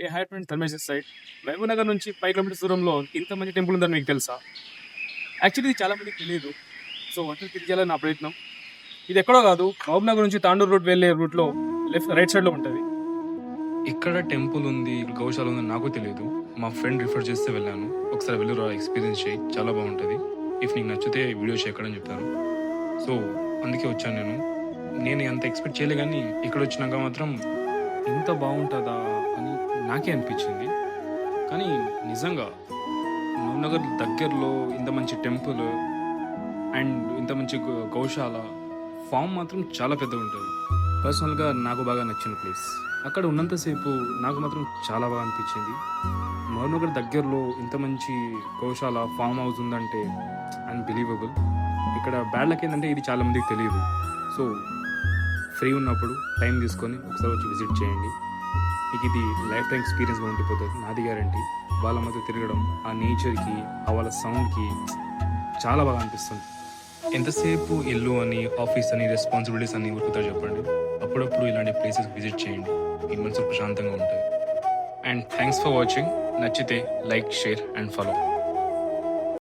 ఏ hi friend Dharmesh side Mahbub Nagar నుంచి 5 kilometres దూరంలో ఇంత మంచి టెంపుల్ ఉందని మీకు తెలుసా? యాక్చువల్లీ ఇది చాలా మందికి తెలియదు. సో వంటలు తెలియాలని నా ప్రయత్నం. ఇది ఎక్కడో కాదు, మహబూబ్ నగర్ నుంచి తాండూరు రూట్ వెళ్ళే రూట్లో రైట్ సైడ్లో ఉంటుంది. ఇక్కడ టెంపుల్ ఉంది, గౌశాల ఉంది నాకు తెలియదు. మా ఫ్రెండ్ రిఫర్ చేస్తే వెళ్ళాను. ఒకసారి వెళ్ళి ఎక్స్పీరియన్స్ చేయి, చాలా బాగుంటుంది. ఇఫ్ నీకు నచ్చితే వీడియో చేయకడని చెప్పాను. సో అందుకే వచ్చాను నేను అంత ఎక్స్పెక్ట్ చేయలే, కానీ ఇక్కడ వచ్చినాక మాత్రం ఇంత బాగుంటుందా అని నాకే అనిపించింది. కానీ నిజంగా మహబూబ్నగర్ దగ్గరలో ఇంత మంచి టెంపుల్ అండ్ ఇంత మంచి గౌశాల ఫామ్ మాత్రం చాలా పెద్దగా ఉంటుంది. పర్సనల్గా నాకు బాగా నచ్చిన ప్లేస్. అక్కడ ఉన్నంతసేపు నాకు మాత్రం చాలా బాగా అనిపించింది. మహబూబ్నగర్ దగ్గరలో ఇంత మంచి గౌశాల ఫామ్ హౌస్ ఉందంటే అన్బిలీవబుల్. ఇక్కడ బ్యాడ్ లక్ ఏంటంటే ఇది చాలా మందికి తెలియదు. సో ఫ్రీ ఉన్నప్పుడు టైం తీసుకొని ఒకసారి వచ్చి విజిట్ చేయండి. మీకు ఇది లైఫ్ టైం ఎక్స్పీరియన్స్గా ఉండిపోతుంది, నాది గ్యారంటీ. వాళ్ళ మధ్య తిరగడం, ఆ నేచర్కి, ఆ వాళ్ళ సౌండ్కి చాలా బాగా అనిపిస్తుంది. ఎంతసేపు ఇల్లు అని, ఆఫీస్ అని, రెస్పాన్సిబిలిటీస్ అని ఉరుకుతారు చెప్పండి. అప్పుడప్పుడు ఇలాంటి ప్లేసెస్ విజిట్ చేయండి, మీ మనసు ప్రశాంతంగా ఉంటుంది. And thanks for watching. నచ్చితే లైక్, షేర్ అండ్ ఫాలో.